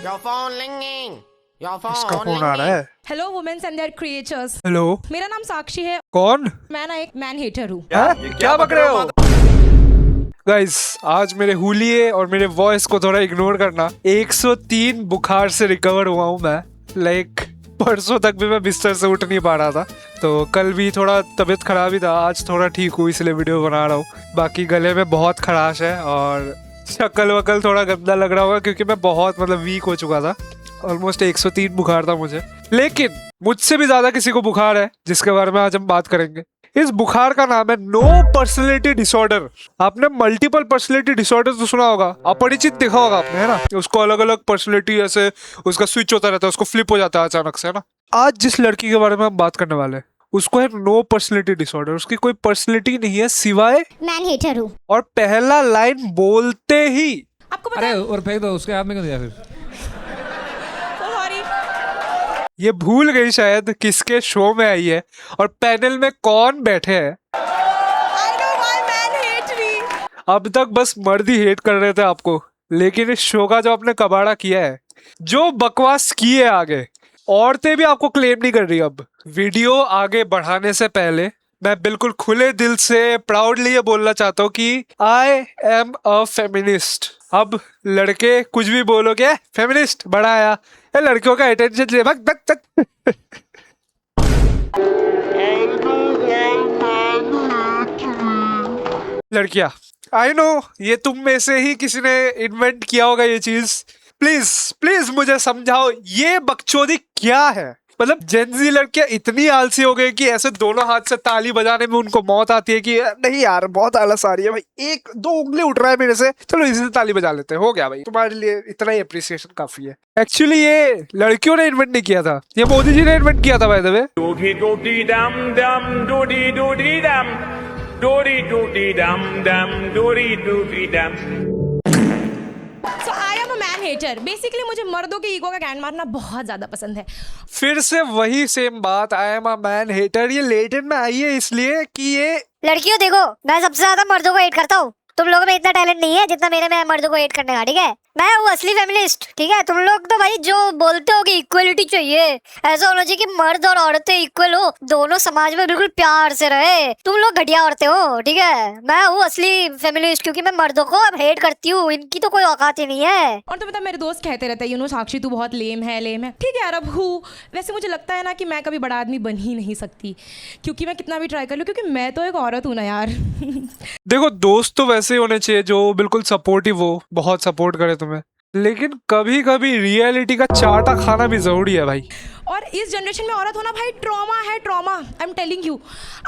Your phone ringing. Your phone इसका फोन आ रहा है। Hello womens and their creatures. Hello, मेरा नाम साक्षी है। कौन? मैं ना एक मैन हेटर हूँ। क्या बक रहे हो गाइस? आज मेरे हुलिये और मेरे वॉइस को थोड़ा इग्नोर करना। 103 बुखार से रिकवर हुआ हूँ मैं। लाइक परसों तक भी मैं बिस्तर से उठ नहीं पा रहा था, तो कल भी थोड़ा तबीयत खराब ही था। आज थोड़ा ठीक हुई इसलिए वीडियो बना रहा हूँ। बाकी गले में बहुत खराश है और शक्ल वकल थोड़ा गंदा लग रहा होगा क्योंकि मैं बहुत वीक हो चुका था। ऑलमोस्ट 103 बुखार था मुझे, लेकिन मुझसे भी ज्यादा किसी को बुखार है जिसके बारे में आज हम बात करेंगे। इस बुखार का नाम है नो पर्सनैलिटी डिसऑर्डर। आपने मल्टीपल पर्सनैलिटी डिसऑर्डर तो सुना होगा, अपरिचित देखा होगा आपने, है ना? उसको अलग अलग पर्सनैलिटी ऐसे उसका स्विच होता रहता है, उसको फ्लिप हो जाता है अचानक से, है ना? आज जिस लड़की के बारे में हम बात करने वाले हैं उसको है नो पर्सनैलिटी डिसऑर्डर। उसकी कोई पर्सनैलिटी नहीं है सिवाय मैन हेटर हूँ। और पहला लाइन बोलते ही आपको पता अरे है? और फेंक दो, उसके हाथ में क्यों दिया फिर? सॉरी। ये भूल गई शायद किसके शो में आई है और पैनल में कौन बैठे हैं। I know why men hate me. अब तक बस मर्द ही हेट कर रहे थे आपको, लेकिन इस शो का जो आपने कबाड़ा किया है, जो बकवास की है, आगे औरतें भी आपको क्लेम नहीं कर रही। अब वीडियो आगे बढ़ाने से पहले मैं बिल्कुल खुले दिल से प्राउडली ये बोलना चाहता हूँ कि आई एम अ फेमिनिस्ट। अब लड़के कुछ भी बोलोगे फेमिनिस्ट बड़ा आया, ये लड़कियों का अटेंशन ले भग भग भग। लड़कियां, आई नो ये तुम में से ही किसी ने इन्वेंट किया होगा ये चीज। प्लीज प्लीज मुझे समझाओ ये बकचोदी क्या है। मतलब जेनजी लड़कियां इतनी आलसी हो गई कि ऐसे दोनों हाथ से ताली बजाने में उनको मौत आती है कि नहीं यार बहुत आलस आ रही है भाई, एक दो उंगली उठ रहा है मेरे से, चलो इसी से ताली बजा लेते हैं, हो गया भाई, तुम्हारे लिए इतना ही अप्रिसिएशन काफी है। एक्चुअली ये लड़कियों ने इन्वेंट नहीं किया था, ये मोदी जी ने इन्वेंट किया था by the way. Doody doody dum dum doody doody dum doody doody dum dum doody doody dum. So I am a man hater. Basically मुझे मर्दों के ईगो का गैंड मारना बहुत ज्यादा पसंद है। फिर से वही सेम बात, I am a man hater. ये लेटेंट में आई है इसलिए कि ये लड़कियों देखो, मैं सबसे ज्यादा मर्दों को हेट करता हूँ। तुम लोगों में इतना टैलेंट नहीं है जितना मेरे में मर्दों को हेट करने का, ठीक है? मैं हूँ असली फेमिनिस्ट, ठीक है? तुम लोग तो भाई जो बोलते हो कि इक्वलिटी चाहिए, ऐसा होना चाहिए कि मर्द और औरतें इक्वल हो, दोनों समाज में बिल्कुल प्यार से रहे। तुम लोग घटिया औरतें हो, ठीक है? मैं हूँ असली फेमिनिस्ट क्योंकि मैं मर्दों को अब हेट करती हूँ, इनकी तो कोई औकात ही नहीं है। और तो पता मेरे दोस्त कहते रहते हैं साक्षी तू बहुत लेम है लेम है। ठीक है यार, अब हूँ। वैसे मुझे लगता है ना कि मैं कभी बड़ा आदमी बन ही नहीं सकती, क्योंकि मैं कितना भी ट्राई कर लूँ, क्योंकि मैं तो एक औरत हूँ ना यार। देखो दोस्त तो वैसे ही होने चाहिए जो बिल्कुल सपोर्टिव हो, बहुत सपोर्ट करे तुम्हें, लेकिन कभी कभी रियलिटी का चाटा खाना भी जरूरी है भाई। और इस जनरेशन में औरत होना भाई ट्रॉमा है, trauma. I am telling you.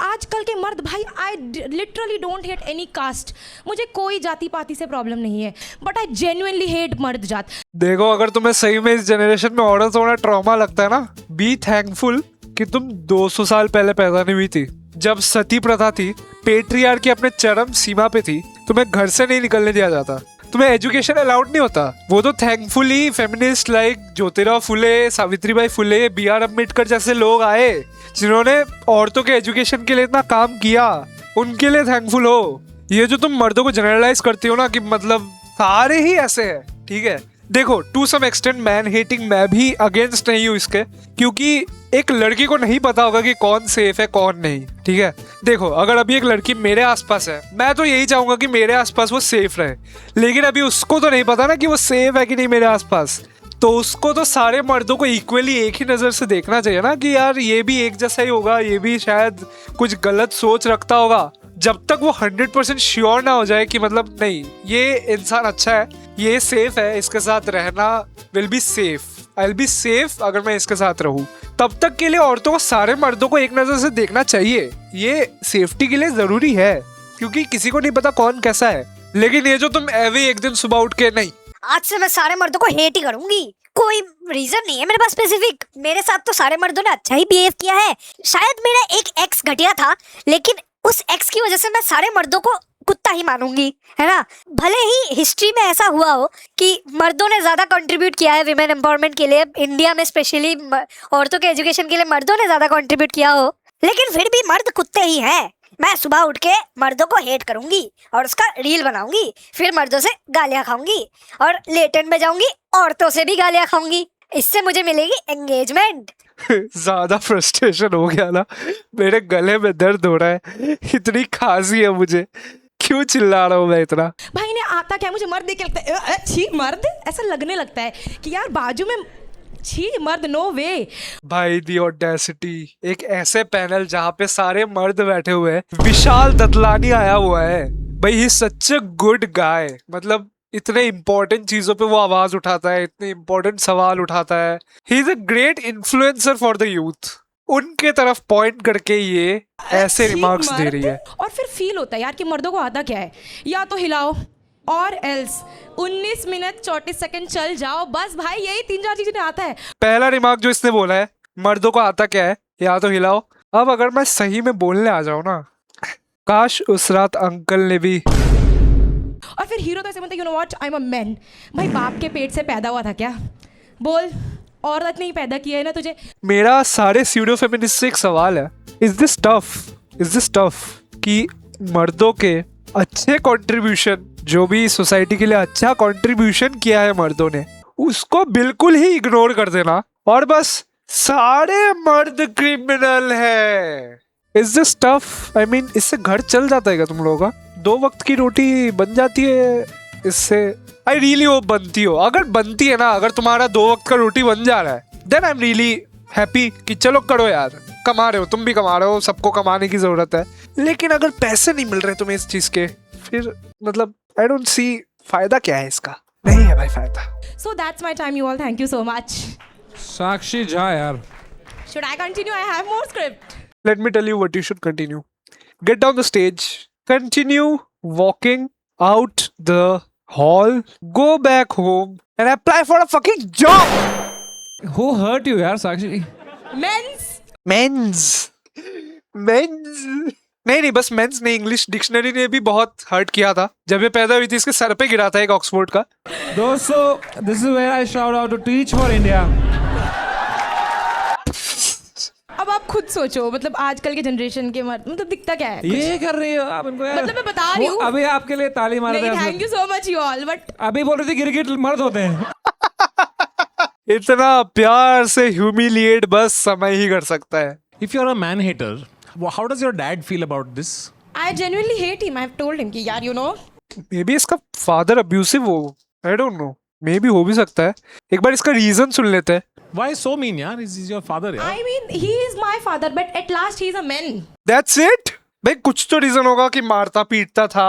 आजकल के मर्द भाई, I literally don't hate any caste. मुझे कोई जाति पाति से प्रॉब्लम नहीं है, बट आई जेन्युइनली हेट मर्द जात। देखो अगर तुम्हें सही में इस जनरेशन में औरत होना ट्रॉमा लगता है ना, बी थैंकफुल कि तुम 200 साल पहले पैदा नहीं हुई थी, जब सती प्रथा थी, पेट्रियार्की अपने चरम सीमा पे थी, तुम्हें घर से नहीं निकलने दिया जाता, तुम्हें एजुकेशन अलाउड नहीं होता। वो तो thankfully feminist like Jyotirao Phule, Savitribai Phule, B R Ambedkar जैसे लोग आए जिन्होंने औरतों के एजुकेशन के लिए इतना काम किया, उनके लिए थैंकफुल हो। ये जो तुम मर्दों को जनरलाइज करती हो ना कि मतलब सारे ही ऐसे हैं, ठीक है? देखो to some extent man hating मैं भी अगेंस्ट नहीं हूँ इसके, क्योंकि एक लड़की को नहीं पता होगा कि कौन सेफ है कौन नहीं, ठीक है? देखो अगर अभी एक लड़की मेरे आसपास है, मैं तो यही चाहूंगा कि मेरे आसपास वो सेफ रहे, लेकिन अभी उसको तो नहीं पता ना कि वो सेफ है कि नहीं मेरे आसपास। तो उसको तो सारे मर्दों को इक्वली एक ही नज़र से देखना चाहिए ना कि यार ये भी एक जैसा ही होगा, ये भी शायद कुछ गलत सोच रखता होगा। जब तक वो 100% श्योर ना हो जाए कि मतलब नहीं ये इंसान अच्छा है, ये सेफ है, इसके साथ रहना will be safe, I will be safe अगर मैं इसके साथ रहूं, तब तक के लिए औरतों को सारे मर्दों को एक नजर से देखना चाहिए। ये सेफ्टी के लिए जरूरी है, क्योंकि किसी को नहीं पता कौन कैसा है। लेकिन ये जो तुम एवे एक दिन सुबह उठ के नहीं आज से मैं सारे मर्दों को हेट ही करूंगी, कोई रीजन नहीं है मेरे पास स्पेसिफिक। मेरे साथ तो सारे मर्दों ने अच्छा ही बिहेव किया है। शायद मेरा एक एक्स घटिया था, लेकिन उस एक्स की वजह से मैं सारे मर्दों को कुत्ता ही मानूंगी, है ना? भले ही हिस्ट्री में ऐसा हुआ हो कि मर्दों ने ज्यादा कंट्रीब्यूट किया है विमेन एम्पावरमेंट के लिए, इंडिया में स्पेशली औरतों के एजुकेशन के लिए मर्दों ने ज्यादा कंट्रीब्यूट किया हो, लेकिन फिर भी मर्द कुत्ते ही हैं। मैं सुबह उठ के मर्दों को हेट करूंगी और उसका रील बनाऊंगी, फिर मर्दों से गालियां खाऊंगी और लेटेंट में जाऊंगी औरतों से भी गालियां खाऊंगी, इससे मुझे मिलेगी एंगेजमेंट। ज्यादा फ्रस्ट्रेशन हो गया ना, मेरे गले में दर्द हो रहा है, इतनी खांसी है मुझे, क्यों चिल्ला रहा हूँ मैं इतना। भाई ने आता क्या, मुझे मर्द देख के लगता है छी मर्द, ऐसा लगने लगता है कि यार बाजू में छी मर्द, नो वे। भाई दी ऑडेसिटी, एक ऐसे पैनल जहाँ पे सारे मर्द बैठे हुए हैं, विशाल दतलानी आया हुआ है भाई, ही सच अ गुड गाय, मतलब इतने इंपॉर्टेंट चीजों पे वो आवाज उठाता है, इतने इंपॉर्टेंट सवाल उठाता है, he is a great influencer for the youth. उनके तरफ पॉइंट करके ये ऐसे छी रिमार्क्स दे मर्द। रही है। और फिर फील होता है यार कि मर्दों को आता क्या है, या तो हिलाओ और एल्स 19 मिनट 34 सेकंड चल जाओ, बस भाई यही 3-4 चीजें आता है। पहला रिमार्क जो इसने बोला है, मर्दों को आता क्या है, या तो हिलाओ। अब अगर मैं सही में बोलने आ जाऊं ना, काश उस रात अंकल ने भी। और फिर हीरो तो ऐसे बोलते, you know what, I am a man. भाई बाप के पेट से पैदा हुआ था क्या? बोल, औरत ने ही पैदा किया है ना तुझे। मेरा सारे स्यूडो फेमिनिस्ट से एक सवाल है, इज दिस टफ कि मर्दों के अच्छे कंट्रीब्यूशन, जो भी सोसाइटी के लिए अच्छा कंट्रीब्यूशन किया है मर्दों ने, उसको बिल्कुल ही इग्नोर कर देना और बस सारे मर्द क्रिमिनल है। Is this tough? I mean, इससे घर चल जाता है क्या तुम लोगों का? 2 वक्त की रोटी बन जाती है इससे? आई रियली होप बनती हो। अगर बनती है ना, अगर तुम्हारा 2 वक्त का रोटी बन जा रहा है, then I am really happy कि चलो करो यार, कमा रहे हो, तुम भी कमा रहे हो, सबको कमाने की जरूरत है। लेकिन अगर पैसे नहीं मिल रहे तुम्हें इस चीज के, फिर मतलब आई डोंट सी फायदा क्या है इसका। नहीं है भाई फायदा। So that's my time, you all. Thank you so much. साक्षी जा यार। Should I continue? I have more script. Let me tell you what you should continue. Get down the stage, continue walking out the hall, go back home and apply for a fucking job. Who hurt you यार साक्षी? Men's. Men's नहीं, बस mains नहीं, English dictionary ने भी बहुत hurt किया था जब ये पैदा हुई थी, इसके सर पे गिरा था एक ऑक्सफोर्ड का। दोस्तों, this is where I shout out to Teach for India. अब आप खुद सोचो, मतलब आजकल के जनरेशन के मर्द, मतलब दिखता क्या है? ये कर रही हो आप इनको यार। मतलब मैं बता रही वो हूँ। अभी आपके लिए ताली मार रहे नहीं, हैं। Thank you so much you all, but अभी बोल रही थी गिरगिट मर्द होते हैं। इतना प्यार से ह्यूमिलिएट बस समय ही कर सकता है। If you're a man hater, how does your dad feel about this? I genuinely hate him. I have told him कि यार you know. मे बी इसका फादर अब्यूसिव हो, I don't know, may be हो भी सकता है। एक बार इसका रीजन सुन लेते हैं। Why so mean, yaar? He's your father, yaar. I mean he is my father, but at last he is a man. That's it? भाई कुछ तो रीजन होगा कि मारता पीटता था,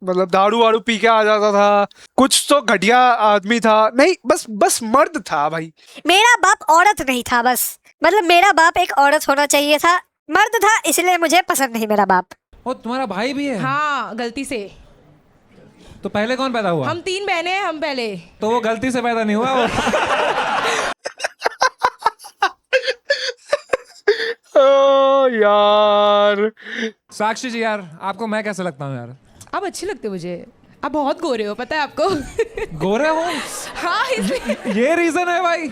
मतलब दारू वारू पी के आ जाता था, कुछ तो घटिया आदमी था। नहीं, बस मर्द था भाई। मेरा बाप औरत नहीं था, बस मतलब मेरा बाप एक औरत होना चाहिए था, मर्द था इसलिए मुझे पसंद नहीं मेरा बाप। वो तुम्हारा भाई भी है? हाँ, गलती से। तो पहले कौन पैदा हुआ? हम 3 बहनें हैं, हम पहले। तो वो गलती से पैदा नहीं हुआ वो। ओ यार। साक्षी जी यार, आपको मैं कैसे लगता हूँ यार? आप अच्छे लगते हो मुझे, आप बहुत गोरे हो, पता है आपको। गोरे हो? हाँ, इसलिए। ये रीजन है भाई,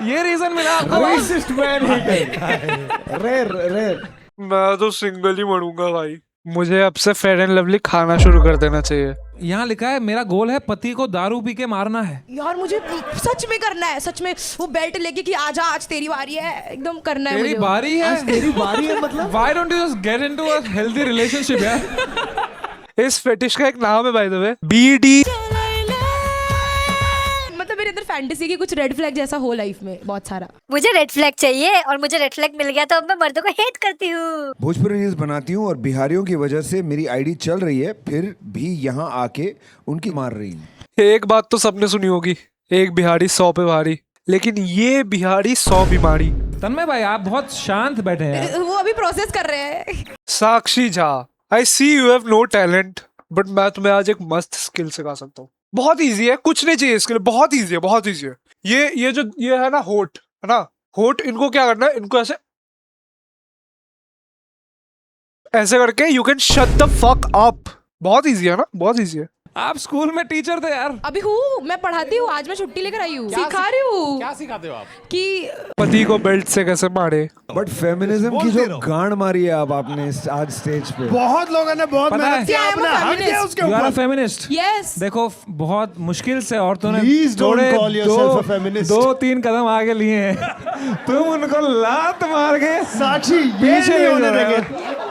ये रीजन मिला आपको? मैं तो सिंगल ही मरूंगा भाई, मुझे अब से फेयर एंड लवली खाना शुरू कर देना चाहिए। यहाँ लिखा है मेरा गोल है पति को दारू पी के मारना है। यार मुझे सच में करना है, सच में वो बेल्ट लेके कि आजा आज तेरी बारी है, एकदम करना है तेरी मुझे। बारी है? तेरी बारी है मतलब? Why don't you just get into a healthy relationship यार? इस फेटिश का एक नाम है बाय द वे, बीडी। मतलब मेरे अंदर फैंटेसी की कुछ रेड फ्लैग जैसा हो लाइफ में बहुत सारा। मुझे रेड फ्लैग चाहिए और मुझे रेड फ्लैग मिल गया तो अब मैं मर्दों को हेट करती हूँ। भोजपुरी रील्स बनाती हूँ और बिहारियों की वजह से मेरी आईडी चल रही है, फिर भी यहाँ आके उनकी मार रही हूँ। एक बात तो सबने सुनी होगी, एक बिहारी 100 पे भारी, लेकिन ये बिहारी 100 बीमारी। तन्मय भाई आप बहुत शांत बैठे हैं। वो अभी प्रोसेस कर रहे हैं। Sakshi Jha, I see you have no talent, but मैं तुम्हें आज एक मस्त स्किल सिखा सकता हूँ। बहुत इजी है, कुछ नहीं चाहिए इसके लिए, बहुत इजी है, बहुत इजी है। ये है ना होठ, है ना होठ, इनको क्या करना है, इनको ऐसे करके you can shut the fuck up. बहुत इजी है ना, बहुत इजी है। आप स्कूल में टीचर थे यार. अभी हूँ, मैं पढ़ाती हूँ, आज मैं छुट्टी लेकर आई हूँ, सिखा रही हूँ क्या सिखाते हो आप? कि पति को बेल्ट से कैसे मारे. बट फेमिनिज्म की जो गांड मारी है आप आपने आज स्टेज पे. बहुत लोगों ने बहुत पता मेहनत है? किया, I am आपने a हक दिया feminist. उसके You are a ऊपर. feminist. यस देखो बहुत मुश्किल से औरतों ने Please don't थोड़े call yourself a feminist. 2-3 कदम आगे लिए हैं. तुम उनको लात मार के साक्षी ये पीछे नहीं ले होने जाओ यार. देंगे.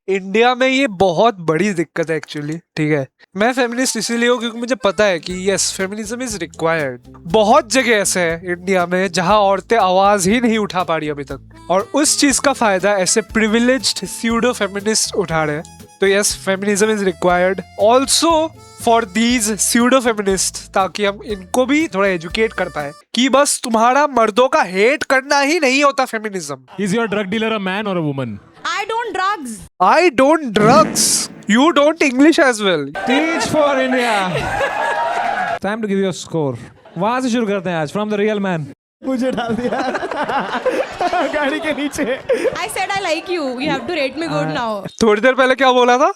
इंडिया में ये बहुत बड़ी दिक्कत है एक्चुअली. ठीक है, मैं फेमिनिस्ट इसीलिए हूँ क्योंकि मुझे पता है कि यस फेमिनिज्म इज रिक्वायर्ड. बहुत जगह ऐसे है इंडिया में जहाँ औरतें आवाज ही नहीं उठा पा रही अभी तक, और उस चीज का फायदा ऐसे प्रिविलेज्ड स्यूडो फेमिनिस्ट उठा रहे हैं. तो yes feminism is required also for these pseudo feminist, ताकि हम इनको भी थोड़ा एजुकेट कर पाए कि बस तुम्हारा मर्दों का हेट करना ही नहीं होता feminism. Is your drug dealer a man or a woman? I don't drugs. I don't drugs. You don't English as well. Teach for India. Time to give you a score. वहां से शुरू करते हैं आज. From the real man. मुझे डाल दिया गाड़ी के नीचे. I said I like you, you have to rate me good now. थोड़ी देर पहले क्या बोला था?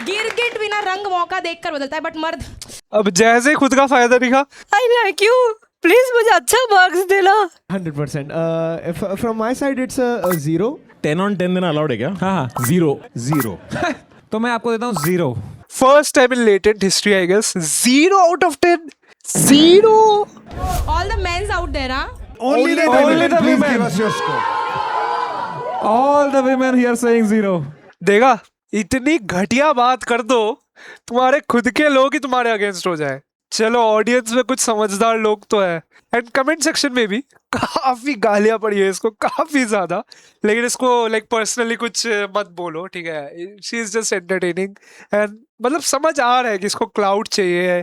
गिरगिट बिना रंग मौका देखकर बदलता है, बट मर्द अब जैसे ही खुद का फायदा दिखा. आई लाइक यू, प्लीज मुझे अच्छा मार्क्स देना. 100%. From my side it's a 0. 10 on 10 देना allowed है क्या? हाँ. 0. तो मैं आपको देता हूँ 0. First time in latent history, I guess. 0 out of 10. 0. All the mens out there. Only the only women. the Please women. give us your score. All the women here saying 0. देखा, इतनी घटिया बात कर दो तुम्हारे खुद के लोग ही तुम्हारे अगेंस्ट हो जाए. चलो ऑडियंस में कुछ समझदार लोग तो है, एंड कमेंट सेक्शन में भी काफी गालियां पड़ी है इसको, काफी ज्यादा. लेकिन इसको लाइक पर्सनली कुछ मत बोलो, ठीक है. She is just entertaining, and मतलब समझ आ रहा है कि इसको क्लाउड चाहिए,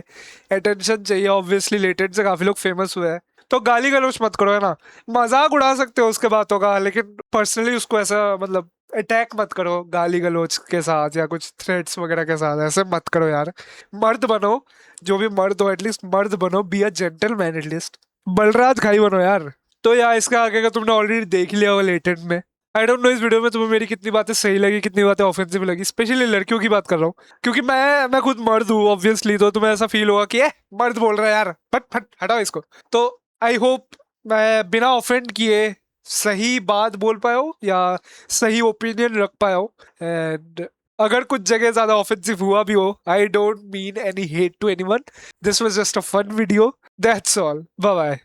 अटेंशन चाहिए. ऑब्वियसली लेटेंट से काफी लोग फेमस हुए हैं, तो गाली गलौज मत करो, है ना. मजाक उड़ा सकते हो उसके बातों का, लेकिन पर्सनली उसको ऐसा मतलब अटैक मत करो गाली गलौज के साथ या कुछ थ्रेड्स वगैरह के साथ. ऐसे मत करो यार. मर्द बनो, जो भी मर्द हो एटलीस्ट मर्द बनो. Be a gentleman at least. Balraj खाई बनो यार. तो यार इसका आगे का तुमने ऑलरेडी देख लिया होगा लेटेंट में. आई डोंट नो इस वीडियो में तुम्हें मेरी कितनी बातें सही लगी, कितनी बातें ऑफेंसिव लगी. स्पेशली लड़कियों की बात कर रहा हूँ क्योंकि मैं खुद मर्द हूँ ऑब्वियसली. तो तुम्हें ऐसा फील होगा कि मर्द बोल रहा है यार, फट फट हटाओ इसको. तो आई होप मैं बिना ऑफेंड किए सही बात बोल पाया हो या सही ओपिनियन रख पाया हो. एंड अगर कुछ जगह ज्यादा ऑफेंसिव हुआ भी हो, I don't mean any hate to anyone. This was just a fun video. That's all. Bye bye.